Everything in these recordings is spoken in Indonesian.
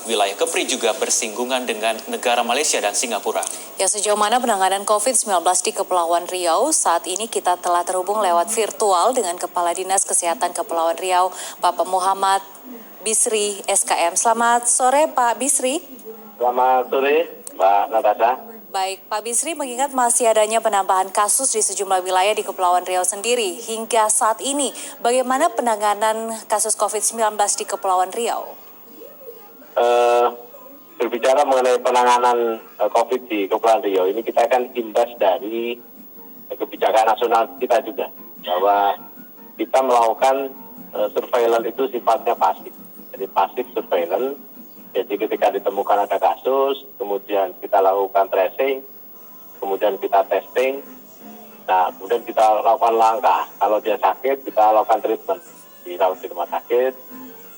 Wilayah Kepri juga bersinggungan dengan negara Malaysia dan Singapura. Ya, sejauh mana penanganan COVID-19 di Kepulauan Riau? Saat ini kita telah terhubung lewat virtual dengan Kepala Dinas Kesehatan Kepulauan Riau, Bapak Muhammad Bisri SKM. Selamat sore Pak Bisri. Selamat sore Mbak Natasha. Baik, Pak Bisri, mengingat masih adanya penambahan kasus di sejumlah wilayah di Kepulauan Riau sendiri, hingga saat ini bagaimana penanganan kasus COVID-19 di Kepulauan Riau? Berbicara mengenai penanganan COVID di Kepulauan Riau, ini kita akan imbas dari kebijakan nasional kita juga, bahwa kita melakukan surveillance itu sifatnya pasif. Jadi pasif surveillance, jadi ketika ditemukan ada kasus, kemudian kita lakukan tracing, kemudian kita testing, nah kemudian kita lakukan langkah. Kalau dia sakit, kita lakukan treatment, dirawat di rumah sakit.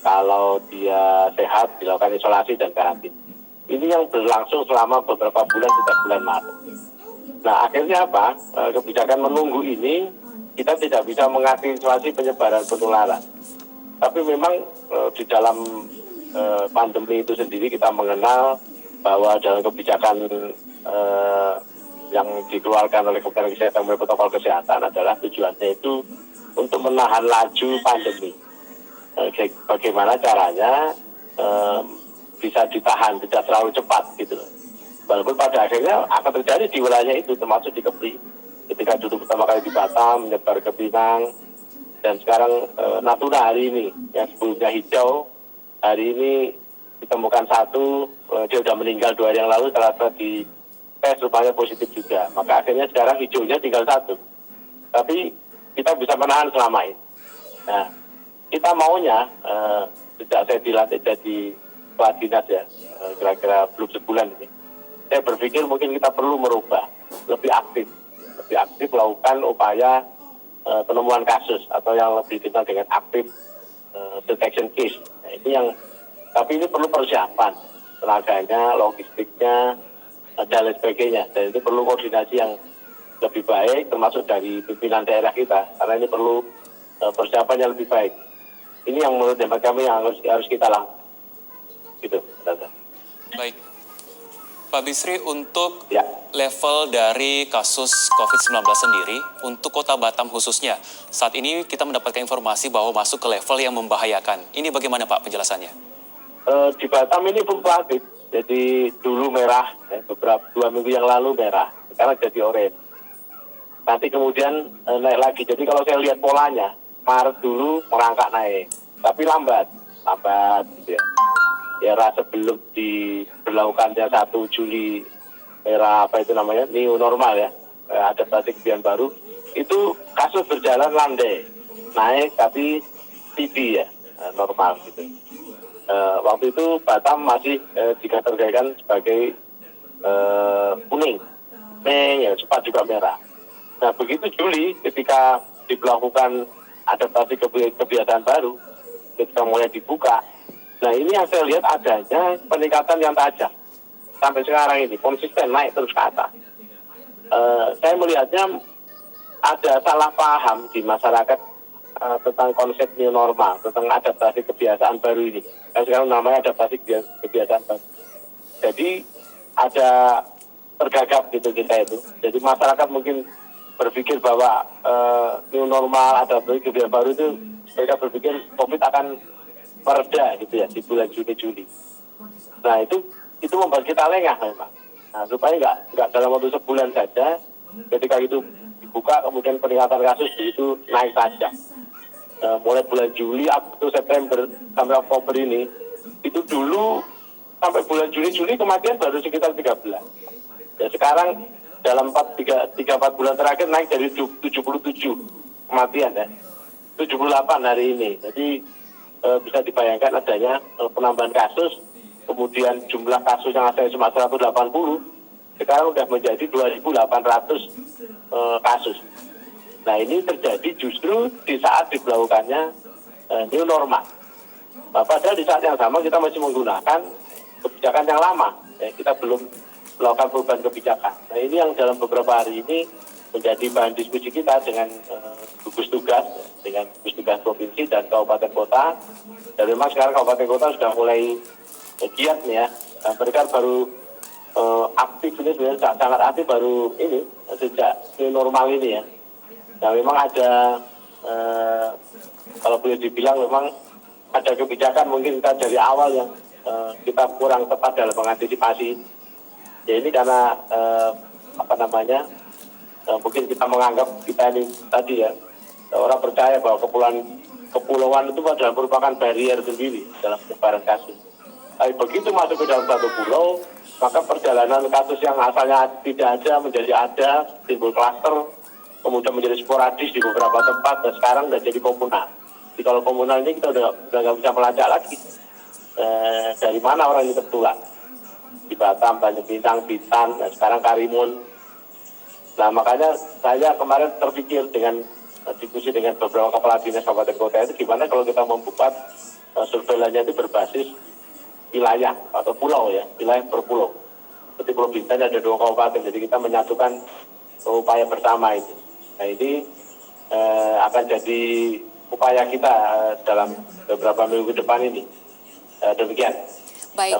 Kalau dia sehat, dilakukan isolasi dan karantina. Ini yang berlangsung selama beberapa bulan, sejak bulan Maret. Nah, akhirnya apa? Kebijakan menunggu ini, kita tidak bisa mengantisipasi penyebaran penularan. Tapi memang di dalam pandemi itu sendiri, kita mengenal bahwa dalam kebijakan yang dikeluarkan oleh Kementerian Kesehatan melalui protokol kesehatan adalah tujuannya itu untuk menahan laju pandemi. Bagaimana caranya bisa ditahan, tidak terlalu cepat gitu. Walaupun pada akhirnya akan terjadi di wilayah itu, termasuk di Kepri. Ketika dulu pertama kali di Batam, menyebar ke Pinang, dan sekarang Natuna hari ini, yang sebelumnya hijau, hari ini ditemukan satu, dia sudah meninggal 2 hari yang lalu, ternyata di tes rupanya positif juga. Maka akhirnya sekarang hijaunya tinggal 1. Tapi kita bisa menahan selama ini. Nah, kita maunya, sejak saya dilantik jadi Kepala Dinas ya, kira-kira belum sebulan ini, saya berpikir mungkin kita perlu merubah, lebih aktif melakukan upaya penemuan kasus, atau yang lebih dikenal dengan aktif detection case. Nah, ini yang, tapi ini perlu persiapan, tenaganya, logistiknya, dan lain sebagainya, dan ini perlu koordinasi yang lebih baik, termasuk dari pimpinan daerah kita, karena ini perlu persiapan yang lebih baik. Ini yang menurut hemat kami yang harus kita lakukan. Gitu, Baik, Pak Bisri, untuk ya, level dari kasus COVID-19 sendiri, untuk Kota Batam khususnya, saat ini kita mendapatkan informasi bahwa masuk ke level yang membahayakan. Ini bagaimana Pak penjelasannya? Di Batam ini fluktuatif. Jadi dulu merah, beberapa 2 minggu yang lalu merah, sekarang jadi oranye. Nanti kemudian naik lagi. Jadi kalau saya lihat polanya, Maret dulu merangkak naik, tapi lambat gitu ya. Era sebelum diberlakukannya 1 Juli, era apa itu namanya, new normal ya, adaptasi kebiasaan baru, itu kasus berjalan landai, naik tapi tinggi ya, normal gitu. Waktu itu Batam masih dikategorikan sebagai kuning, ya cepat juga merah. Nah begitu Juli, ketika diberlakukan adaptasi kebiasaan baru, ketika mulai dibuka, nah ini yang saya lihat adanya peningkatan yang tajam sampai sekarang ini, konsisten naik terus ke atas. Saya melihatnya ada salah paham di masyarakat tentang konsep new normal, tentang adaptasi kebiasaan baru ini. Sekarang namanya adaptasi kebiasaan baru. Jadi ada tergagap gitu kita itu. Jadi masyarakat mungkin berpikir bahwa new normal, adaptasi kebiasaan baru itu, mereka berpikir COVID akan mereda gitu ya di bulan Juni-Juli. Nah itu membuat kita lengah memang. Nah supaya nggak dalam waktu sebulan saja, ketika itu dibuka kemudian peningkatan kasus itu naik tajam. Mulai bulan Juli, Agustus, September sampai Oktober ini, itu dulu sampai bulan Juli kematian baru sekitar 13. Ya sekarang dalam 3-4 bulan terakhir naik dari 77 kematian ya, 78 hari ini. Jadi bisa dibayangkan adanya penambahan kasus, kemudian jumlah kasus yang ada cuma 180, sekarang sudah menjadi 2.800 kasus. Nah ini terjadi justru di saat diberlakukannya new normal. Nah, padahal di saat yang sama kita masih menggunakan kebijakan yang lama, ya, kita belum melakukan perubahan kebijakan. Nah ini yang dalam beberapa hari ini menjadi bahan diskusi kita dengan gugus tugas provinsi dan kabupaten kota. Dan memang sekarang kabupaten kota sudah mulai giat nih ya. Mereka baru aktif ini sebenarnya sangat aktif baru ini sejak new normal ini ya. Nah memang ada kalau boleh dibilang memang ada kebijakan mungkin kita dari awal yang kita kurang tepat dalam mengantisipasi. Ya ini karena mungkin kita menganggap kita ini tadi ya orang percaya bahwa kepulauan itu adalah merupakan barrier sendiri dalam penyebaran kasus. Tapi begitu masuk ke dalam satu pulau, maka perjalanan kasus yang asalnya tidak ada menjadi ada, timbul klaster, kemudian menjadi sporadis di beberapa tempat, dan sekarang sudah jadi komunal. Jadi kalau komunal ini kita udah nggak bisa melacak lagi dari mana orang ini tertular. Di Batam, Tanjung Pinang, Bintan, dan sekarang Karimun. Nah makanya saya kemarin terpikir dengan diskusi dengan beberapa kepala dinas kabupaten kota itu gimana kalau kita membuat surveillance itu berbasis wilayah atau pulau ya, wilayah per pulau. Seperti Pulau Bintan ada 2 kabupaten, jadi kita menyatukan upaya bersama itu. Nah ini akan jadi upaya kita dalam beberapa minggu ke depan ini. Demikian. Baik.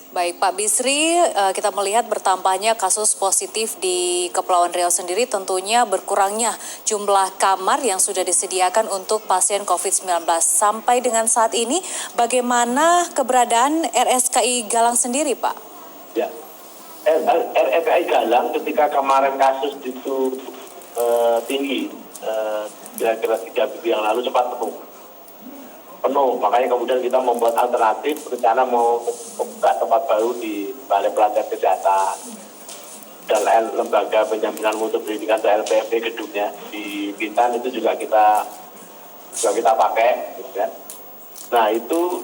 Baik, Pak Bisri, kita melihat bertambahnya kasus positif di Kepulauan Riau sendiri tentunya berkurangnya jumlah kamar yang sudah disediakan untuk pasien COVID-19. Sampai dengan saat ini, bagaimana keberadaan RSKI Galang sendiri, Pak? Ya, RSKI Galang ketika kemarin kasus itu tinggi, kira-kira 3 minggu yang lalu cepat penuh, makanya kemudian kita membuat alternatif, rencana mau membuka tempat baru di Balai Pelatihan Kesehatan dan Lembaga Penjaminan Mutu Pendidikan atau LPMP gedungnya di Bintan itu juga kita pakai, gitu kan. Nah itu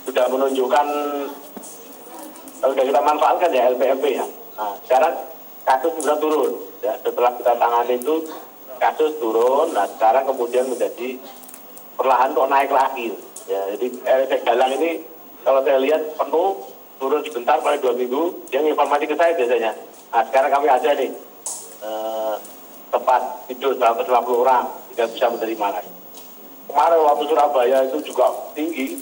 sudah menunjukkan sudah kita manfaatkan ya LPMP ya. Nah sekarang kasus sudah turun, ya setelah kita tangani itu kasus turun, nah sekarang kemudian menjadi perlahan kok naik lagi. Ya, jadi RSKI Galang ini kalau saya lihat penuh, turun sebentar paling 2 minggu, yang informasi ke saya biasanya. Nah sekarang kami ada nih tempat tidur 150 orang, tidak bisa menerima lagi. Kemarin waktu Surabaya itu juga tinggi,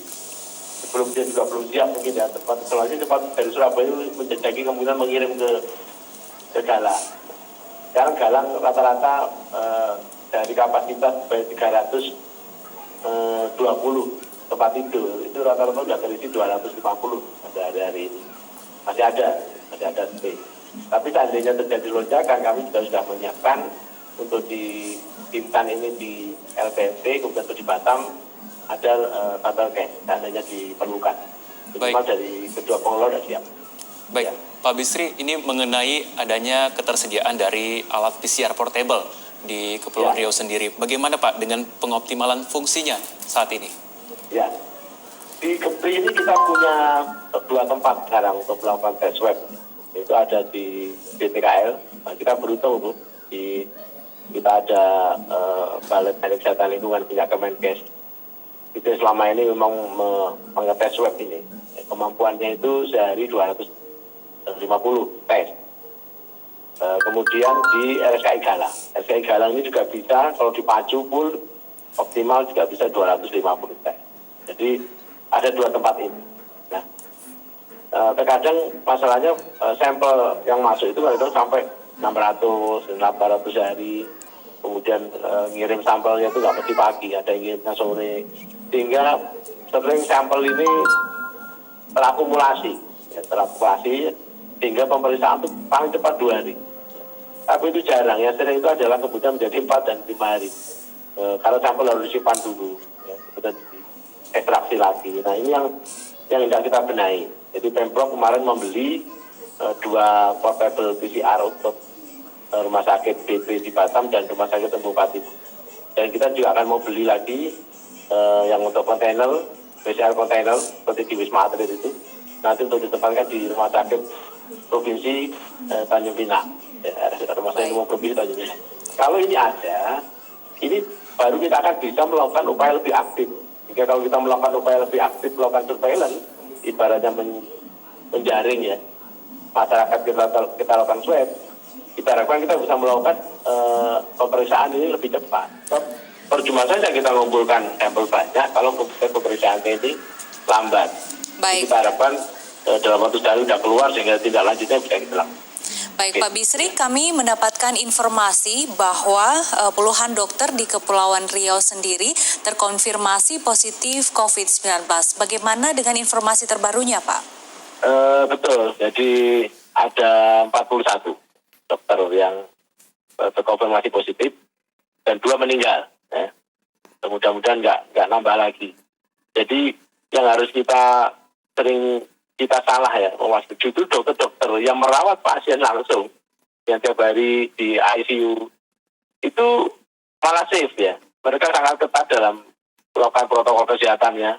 sebelum dia juga belum siap mungkin ya, tempat selanjutnya tempat dari Surabaya menjajaki kemudian mengirim ke Galang. Sekarang Galang rata-rata dari kapasitas 320 tempat tidur, itu rata-rata sudah terisi 250 pada hari ini. Masih ada space. Tapi seandainya terjadi lonjakan, kami juga sudah menyiapkan untuk di Bintan ini di LPMP, kemudian di Batam ada battle camp, seandainya diperlukan. Minimal dari kedua pengelola sudah siap. Baik, ya. Pak Bisri, ini mengenai adanya ketersediaan dari alat PCR portable di Kepulauan Riau sendiri. Bagaimana Pak dengan pengoptimalan fungsinya saat ini? Ya, di Kepri ini kita punya 2 tempat sekarang untuk melakukan tes swab. Itu ada di BTKL. Nah, kita beruntung Bu, kita ada Balai Kesehatan Lingkungan punya Kemenkes. Itu selama ini memang mengetes swab ini. Kemampuannya itu sehari 250 tes. Kemudian di RSKI Galang. RSKI Galang ini juga bisa, kalau dipacu full, optimal juga bisa 250 tes. Jadi ada 2 tempat ini. Nah, terkadang masalahnya sampel yang masuk itu kadang sampai 600, 800 sehari. Kemudian ngirim sampelnya itu nggak mesti pagi, ada yang ngirimnya sore. Sehingga sering sampel ini terakumulasi sehingga pemeriksaan itu paling cepat 2 hari. Tapi itu jarang, yang sering itu adalah kemudian menjadi 4 dan 5 hari. Karena sampel harus disimpan dulu, ya, kemudian ekstraksi lagi. Nah ini yang tidak kita benahi. Jadi Pemprov kemarin membeli 2 portable PCR untuk rumah sakit BP di Batam dan rumah sakit Bupati. Dan kita juga akan mau beli lagi yang untuk kontainer, PCR kontainer seperti di Wisma Atlet itu. Nanti untuk ditempatkan di rumah sakit Provinsi Tanjung Pinang. Ya, rumah sakit umum Provinsi Tanjung Pinang. Kalau ini ada, ini baru kita akan bisa melakukan upaya lebih aktif. Jika kalau kita melakukan upaya lebih aktif, melakukan surveillance, ibaratnya menjaring ya, masyarakat kita lakukan swab, kita harapkan kita bisa melakukan pemeriksaan ini lebih cepat. Percuma saja kita mengumpulkan sampel banyak kalau pemeriksaan ini lambat. Baik. Kita harapkan dalam waktu sehari sudah keluar sehingga tindak lanjutnya bisa kita lakukan. Baik Pak Bisri, kami mendapatkan informasi bahwa puluhan dokter di Kepulauan Riau sendiri terkonfirmasi positif COVID-19. Bagaimana dengan informasi terbarunya Pak? Betul, jadi ada 41 dokter yang terkonfirmasi positif dan 2 meninggal. Ya. Mudah-mudahan nggak nambah lagi. Jadi yang harus kita salah ya, mewaspadai itu dokter-dokter yang merawat pasien langsung, yang tiap hari di ICU, itu malah safe ya. Mereka sangat ketat dalam melakukan protokol kesehatannya.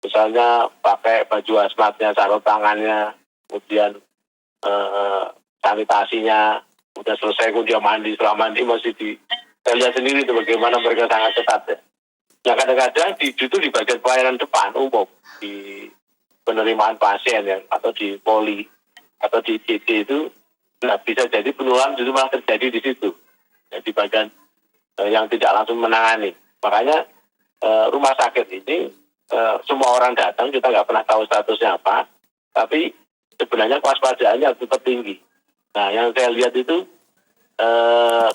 Misalnya pakai baju hazmatnya, sarung tangannya, kemudian sanitasinya, udah selesai kemudian mandi, setelah mandi masih saya lihat sendiri itu bagaimana mereka sangat ketat ya. Yang kadang-kadang justru di bagian pelayanan depan umum, di penerimaan pasien ya, atau di poli atau di CT itu bisa jadi penularan justru malah terjadi di situ ya, di bagian yang tidak langsung menangani. Makanya rumah sakit ini semua orang datang, kita nggak pernah tahu statusnya apa, tapi sebenarnya kewaspadaannya tetap tinggi. Nah yang saya lihat itu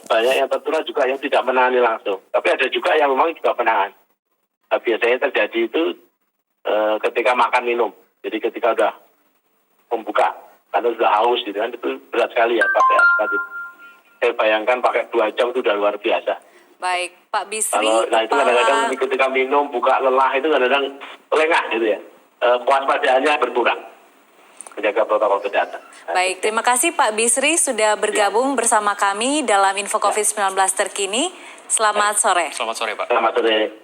banyak yang tertular juga yang tidak menangani langsung, tapi ada juga yang memang juga menangani. Nah, biasanya terjadi itu ketika makan minum. Jadi ketika udah membuka, karena sudah haus gitu kan, itu berat sekali ya pakai aspal. Saya bayangkan pakai 2 jam itu udah luar biasa. Baik, Pak Bisri. Nah itu kadang-kadang ketika minum, buka lelah itu kadang-kadang lengah gitu ya. Kewaspadaannya berkurang. Menjaga protokol kesehatan. Baik, terima kasih Pak Bisri sudah bergabung bersama kami dalam Info COVID-19 terkini. Selamat sore. Selamat sore Pak. Selamat sore.